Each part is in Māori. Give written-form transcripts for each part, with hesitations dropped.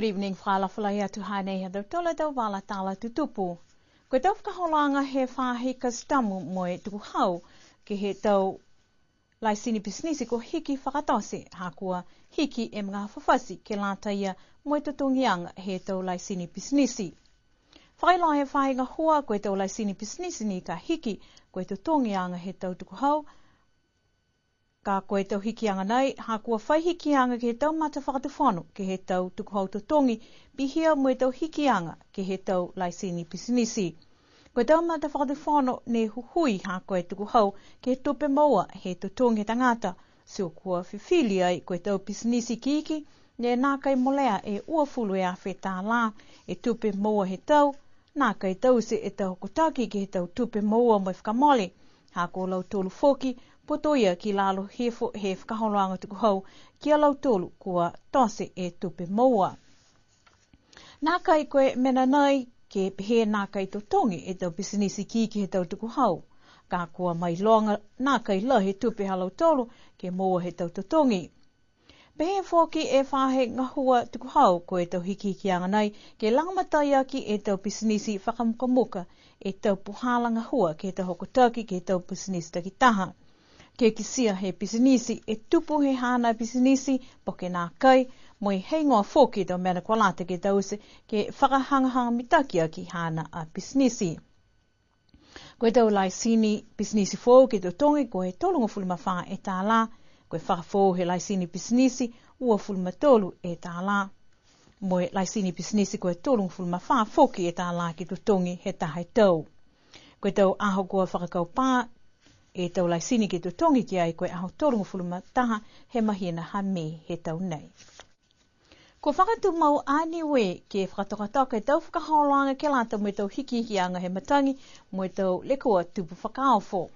Good evening, whaalawhalai atu hanei hadau tola tau wala tala tutupu. Koe tau whakaholanga he whahe kastamu moe tuku hau ke he tau laisini pisnisi ko hiki whakatose hakua hiki e mga whawhasi ke lata ia moe tutungianga he tau laisini pisnisi. Whailoa he whahe ngā hua koe tau laisini pisnisi ni ka hiki koe tutungianga he tau tuku hau. Ka koe tau hikianga nei, hakua whai hikianga ke he tau mata whakatuwhanu ke he tau tuku hau tutongi pihia moe tau hikianga ke he tau laisini pisnisi. Koe tau mata whakatuwhanu ne huhui ha koe tuku hau ke he tupe maua he tutongi tangata. Sio kua whiwhili ai koe tau pisnisi kiki ne nā kai molea e uafulu e awhi tā la e tupe maua he tau. Nā kai tau se e tau kotaki ke he tau tupe maua moe whakamole. Ha ko lau tolu foki potoia ki lalo hefo he whakaholoanga tuku hau ki a lau tolu kua tose e tupe maua. Nā kai koe mena nei ke pehe nā kai totongi e tau pisinisi ki he tau tuku hau. Ka kua mai longa nā kai la he tupe halau tolu ke maua he tau totongi. Pehe foki e whahe ngahua tuku hau ko e tau hiki anga nei ke langamatai aki e tau pisinisi whakamukamuka e tau puhala ngahua ke tau hokotaki ke tau pisinisi takitaha. Ke kisia he pisinisi e tupu he hana pisinisi poke nā kai moi hei ngoa foki tau mena kualata ke tause ke whakahangahanga mitakia ki hana a pisinisi. Koe tau laisini pisinisi fōu ke tau tongi ko he tolunga fulma wha e tā la. Koe whakafōu he laisini pisinisi ua fulma tolu e tā la. Moe laisini pisinisi koe tolunga fulma wha foki e tā la ki tau tongi he tahai tau. Koe tau aho kua whakakau pā e tau laisini ki tau tongi ki ai koe aho tolunga fulma taha he mahina ha me he tau nei. Ko whakatu mau aniwe ke whakatokataka e tau whakaholanga ke lata mo tau hikihianga he matangi mo tau lekua tupu whakaofo.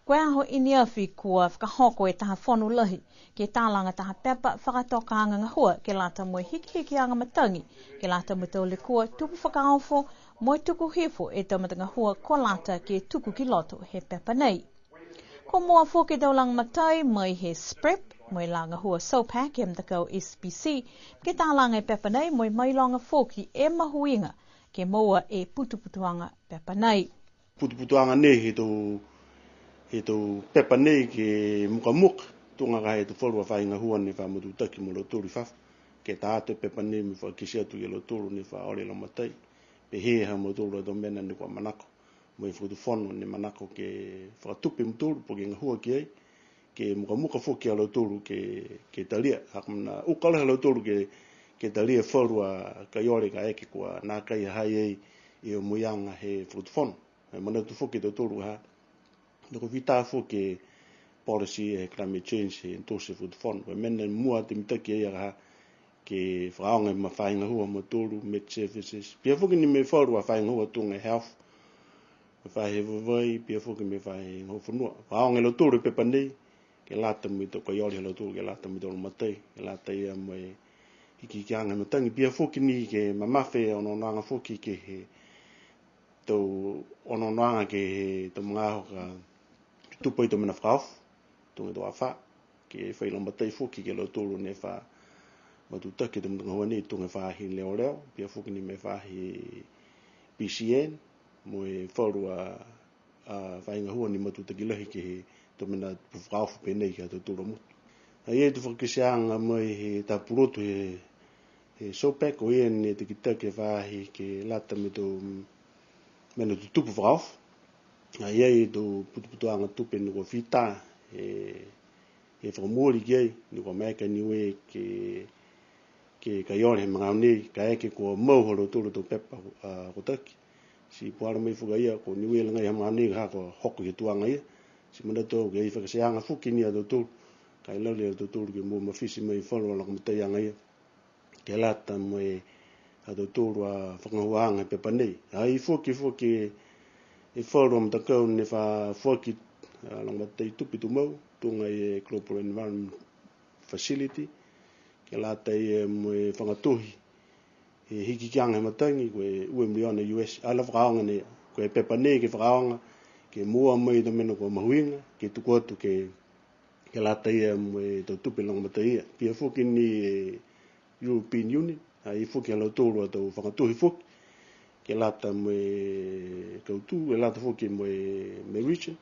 Koe aho ini awhi kua whakahoko e taha whonu lahi ke tālanga taha pepa whakatokanga ngahua ke lata mo hikihianga matangi ke lata mo tau lekua tupu whakaofo mo tuku hefo e tau matanga hua ko lata ke tuku ki loto he pepa nei. Ko mua fōke tau lang matai mai he sprep moi langa hua sopak e mtakau SPC ke tālanga e pepa nei moi mai longa fōki e mahuinga ke moa e putuputuanga pepa nei. Putuputuanga nei he tau pepa nei ke muka tunga ka he tu wholua whainga hua ne wha mutu taki mo lo tūri whaf ke tātou pepa nei mi wha kisi atu i lo tūru ne wha ore lo matai pe heha mo tūru do mena ni kua manako mo i whutu whono ne manako ke whakatupi mo tūru po ke ngahua ki ai ke muka whoki a lo tūru ke talia hakamana ukala lo tūru ke talia wholua ka iore ka eke kua nā kai hai ei i o muianga he whutu whono mana tu whoki tau tūru ha nako vita whoki policy e climate change he entose whutu whono mena mua te mitaki ei ha ke whaonga ma whainga hua mo tūru med services pia whoki ni me wholua whainga hua tunga health whahe vavai pia whoki me whahe ngōwhanua whaonga lo tūru pepa nei ke lata mo i tau kaiori lo tūru ke lata mo i tau matai ke lata ia mo e hiki ki anga matangi pia whoki ni ke mamafe ono nanga whoki ke he tau ono nanga ke he tau mga hoka tupo i tau mena whakaof tunga tau awha ke whailo matai whoki ke lo tūru ne wha matutaki tau mga hua ni tunga whahi leo leo pia whoki ni me whahi PCN mo e whaurua whainga hua ni matutaki lahi ke he tau mena whakaofu penei ki a tau tūra mutu. Ia tu whakisianga mo he tapurotu he sopak o ia ni te kitake whahi ke lata me tau mena tu tupu whakaofu. Ia i tu putuputuanga tupe ni kua whita he whakamori ki ai ni kua meka niwe ke kaiore he mga nei ka eke kua mauhoro tūra tau pepa kotaki. Si puara mai whuka ia ko niwe langa i mga nei ka kua hoko ke tuanga ia. Si mana tau ke i whakasianga whuki ni a tau tūru. Kai lauri a tau tūru ke mua mawhisi mai whalua laka matai anga ia. Ke lata mo e a tau tūru a whakangahuanga e pepa nei. I whuki e whalua matakau ne whuki laka matai tupi tu mau. Tunga i Global Environment Facility. Ke lata i mo e whangatuhi. E hiki ki anga matangi koe ue miliona US. Ala whakaonga ne koe pepa nei ke whakaonga. Ke mua mai ta mena ko mahuinga ke tuku atu ke lata ia mo e tau tupi langa matai ia pia whoki ni European Union I fuki alo tōru atau whakatuhi fuki, ke lata me kautu, e lata fuki me region.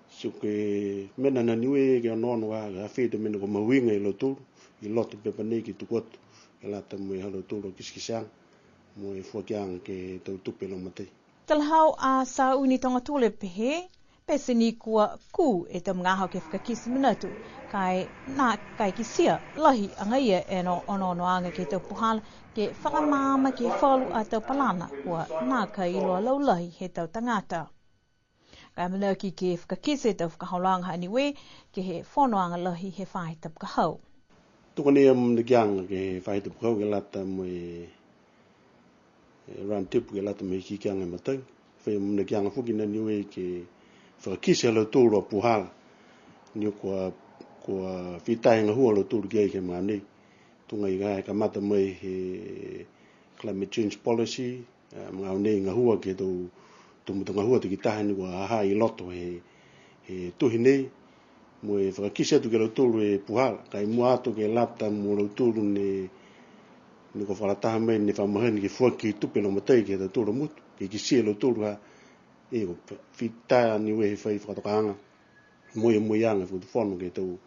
So ke mena na niwe ke anono wa ga fete mena ko mawinga ilo tōru, I loto pepane ki tukotu, ke lata me halo tōru kiskisang, mo e fukiang ke tau tupe lo matei. Talhau a sa uni tonga tole pehe, pesini kua ku e tam ngahau ke whakakisi minatu, kai ki sia lahi anga ia e no ono anga ke tau puhala ke whakamama ke whalu a tau palana kua nā ka iloa lau lahi he tau tangata. Kai manaki ke whakakisi e tau whakaholanga aniwe ke he whonoanga lahi he whahi tap kahau. Tukane am de gang ke whahi tap kahau ke lata mo ran tipu ke lata me ki kianga matau. Whai am de gang fuki na niwe ke whakakisi alo tōru a puhala. Nio kua whitai ngā hua lo tūru ki ke mga nei. Tunga I gai ka mata mai he climate change policy, mga au nei ngā hua ke tau muta ngā hua te ki taha ni kua aha I loto he tuhi nei. Mo e whakakisi atu ke lo tūru e puhala. Kai mua atu ke lata mo lo tūru ni ko whalataha mai ni whamahani ki fuaki tupe no matai ke tau tūru mutu. Ke ki sia lo tūru ha e ko whitai ni we he whai whakatokaanga. Moe anga fu fono ke tau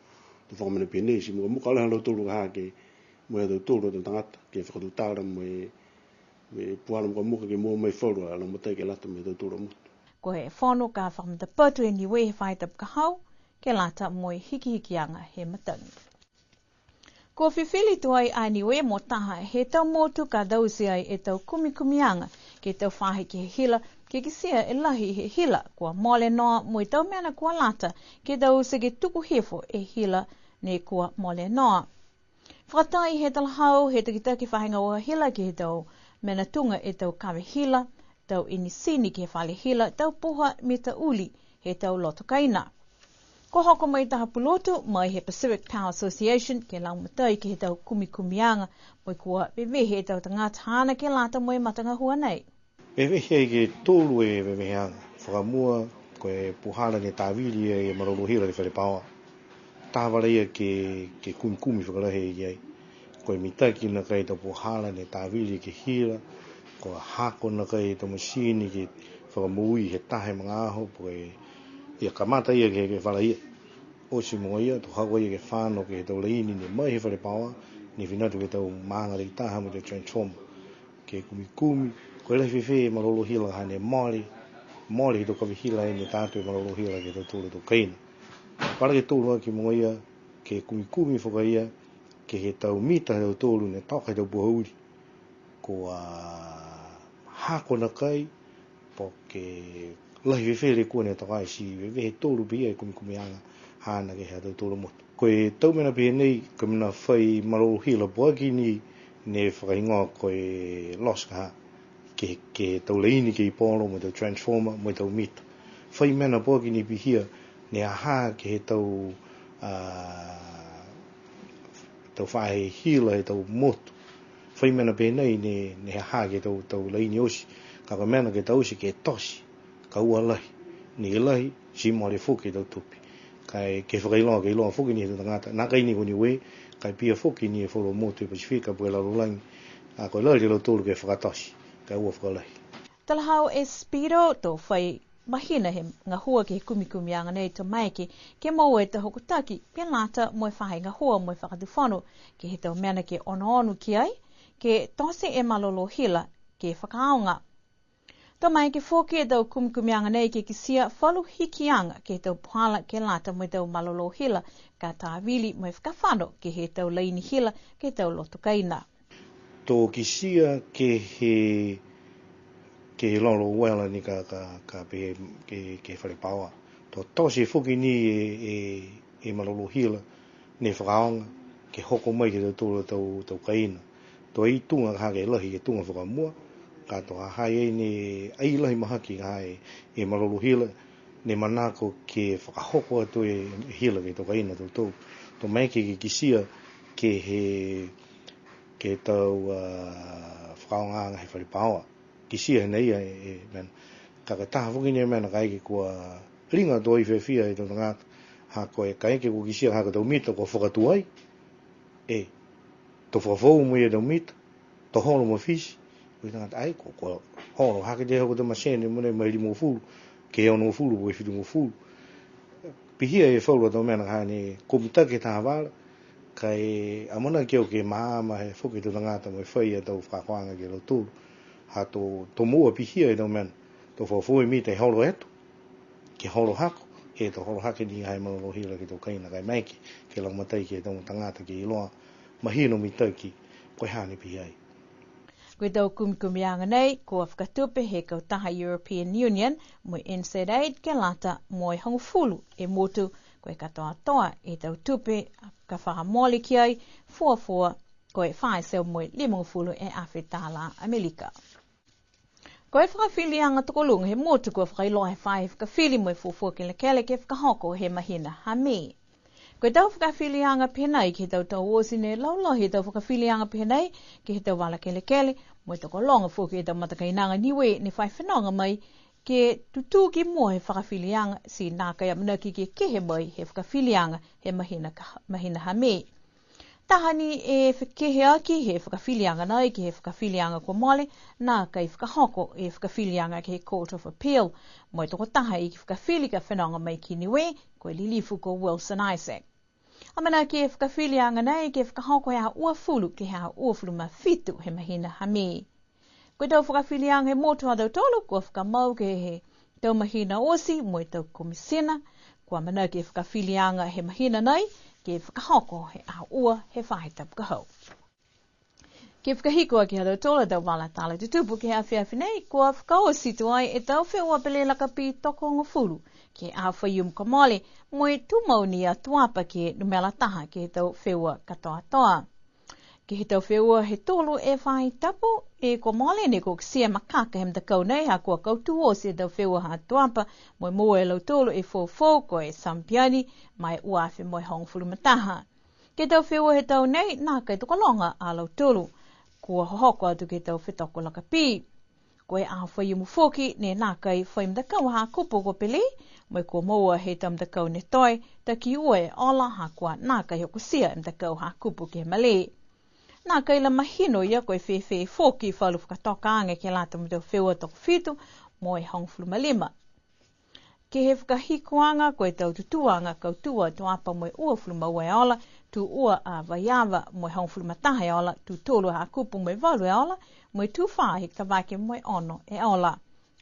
tu whakamana pene si mua muka leha lo tūru ha ke moe tau tūru tau tangata ke whakatu tāra me puhala muka ke mua mai whaurua alo matai ke lata me tau tūru mutu. Ko he whono ka whakamata patu e niwe he whai tap kahau ke lata moe hiki anga he matangi. Ko whiwhili tuai ai niwe mo taha he tau motu ka dausi ai e tau kumi anga ke tau whahi ke he hila ke kisia e lahi he hila kua mole noa mo I tau meana kua lata ke tau se ke tuku hefo e hila ne kua mole noa. Whakatai he talhau he takitaki whahinga o hila ke he tau mena tunga e tau kawe hila, tau inisini ke whale hila, tau poha me ta uli he tau loto kaina. Ko hoko mai taha pulotu mai he Pacific Power Association ke lau matai ke he tau kumianga mo kua bewehe he tau tangata hana ke lata mo matanga hua nei. Bewehe ke tōru e bewehe whakamua ko e puhala ne tāwiri e marolo hira ke whalepawa. Tāwara ia ke kumi whakarahe i ai. Ko e mitaki na kai tau puhala ne tāwiri ke hira, ko hako na kai tau masini ke whakamui he tahe mga aho, po e ia kamata ia ke whala ia. O si mua ia, to hako ia ke whāno ke tau leini ne mai he whalepawa, ni whinatu ke tau maanga rei taha mo te transform. Ke kumi, ko e lewhiwhi e marolo hila hane Māori he to kawi hila e ne tātou e marolo hila ke tau tōru tō kaina. Para ke tōru ki mua ia, ke kumi whaka ia, ke he tau mita he tau tōru ne tau kai tau buhauri. Ko hako na kai, po ke lewhiwhi re kua ne takai si, he tōru pia e kumi anga, hana ke he tau tōru motu. Ko e tau mena pia nei, ka mina whai marolo hila buaki ni, ne whakaingoa ko e loska ha. Ke tau leini ke I pōro mo tau transformer mo tau mita. Whai mena pōki ni pihia ne aha ke he tau whae hila he tau motu. Whai mena pēnei ne aha ke tau leini osi. Ka mena ke tau osi ke tosi. Ka ua lahi. Ni ke lahi si maare whuki tau tupi. Kai ke whakailoa ke iloa whuki ni he tangata. Nā kai ni koni we, kai pia whuki ni e whoro motu e Pasifika pue la rolangi. Ko lai te lau tōru ke whakatosi. Ka ua whakalai. Talahau e spiro tō whai mahina he ngā hua ke kumi anga nei tō maiki ke mau e te hokutaki pe lata mo e whahe ngā hua mo e whakatuwhanu ke he tau mena ke ono ki ai ke tose e malolo hila ke whakaonga. Tō mai ke whoki e tau kumi anga nei ke kisia whalu hiki anga ke tau puhala ke lata mo e tau malolo hila ka tāwili mo e whakawhano ke he tau leini hila ke tau loto kaina. Tō kisia ke he lolo wela ni ka pe ke whalepawa. Tō tose whuki ni e malolo hila ne whakaonga ke hoko mai ke tau kaina. Tō i tunga ka ke lahi ke tunga whakamua, ka tō hai e ne ai lahi mahaki ka e malolo hila ne manako ke whakahoko atu e hila ke tau kaina tō. Tō mai ke kisia ke tau whakaonga he whalepawa. Kisia nei e men kakataha whuki ni mena kai ke kua ringa tō I whewhia e tō ngāta ha koe kai ke kua kisia haka tau mita kua whakatu ai tō whawhau mui e tau mita to holo mo fish we na ai ko holo ha ke de ho de machine mo ne mai mo fu ke o no fu lo fi mo fu pi hi e fo lo do men ha ni kum ta ke ta va kai amona ke o ke ma he fo ke do nga ta mo foi e do fa kwanga ke lo tu ha to mo pi hi e do men to fo mi te holo et ke holo ha ke to holo ha ke ni ai mo lo hi lo ke to kai na kai mai ke lo matai ke to tanga ta ke lo ma hi no mi ta ki ko ha ni pi ai Koe tau kumkumianga nei, ko whakatupe he kautaha European Union, mo NZ8 ke lata mo i hongfulu e motu koe katoa toa e tau tupe ka whahamoli ki ai, fuafua koe whaeseo mo i limongfulu e Awhetala Amerika. Koe whakawhilianga tokolunga he motu koe whakailoa he whae whakawhili mo i fuafua ke lekele ke whakahoko he mahina hame. Koe tau whakawhilianga penei ki tau tau osi ne laulo he tau whakawhilianga penei ki he tau wala kele mo i toko longa fuki e tau matakainanga niwe ne whai whanonga mai ke tutu ki mua he whakawhilianga si nā kai amanaki ke kehe mai he whakawhilianga he mahina hame. Tahani e whakehe aki he whakawhilianga nai ki he whakawhilianga kua mole nā kai whakahoko e whakawhilianga ki he Court of Appeal mo i toko taha i ki whakawhili ka whanonga mai ki niwe koe lilifu ko Wilson Isaac. Amana ke whakawhilianga nei ke whakahoko he ua fulu ke he ua fulu ma fitu he mahina hame. Koe tau whakawhilianga he motu hadau tolu kua whakamau ke he tau mahina osi mo i tau komisina kua mana ke whakawhilianga he mahina nei ke whakahoko he ua he whahitap kahau. Ke whakahikoa ki hadau tolu tau wala tala tutupu ke he awhiawhi nei kua whakaosi tuai e tau whiua pele laka pi toko ngofulu ke awhaium kamale mo i tumauni a tuapa ke numela taha ke he tau whiua katoa toa. Ke he tau whiua he tolu e whai tapu e ko mole ne ko ksia makaka hem takau nei ha kua kautu o se tau whiua ha tuapa mo i mua e lau tolu e fōfō ko e sampiani mai uawhi mo i hongfulu mataha. Ke tau whiua he tau nei nā kai tukalonga a lau tolu kua hohoko atu ke tau whetoko laka pi. Koe a whai mufoki ne nā kai whai mtakau ha kupo ko pili, mai kua moa he tam mtakau ne toi, ta ki ua e ola ha kua nā kai hokusia mtakau ha kupo ke male. Nā kai la mahino ia koe whewhe foki whalu whakatoka ange ke lata mtau whiua toko whitu, mo e hongfulu malima. Ke he whakahikoanga koe tau tutuanga kautua tuapa mo e ua fulu maua e ola, tu ua a vaiava mo e hongfulu mataha e ola, tu tolu ha kupu mo e valu e ola, mo e tu whahi kawake mo e ono e ola.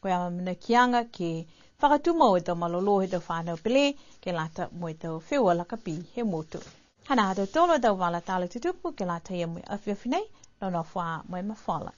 Koe ama mana kianga ke whakatumau e tau malolo he tau whanau pele, ke lata mo e tau whiua lakapi he motu. Hana hatau tolo tau wala tala tutupu ke lata ia mo e awhiawhinei, no whaa mo e mawhala.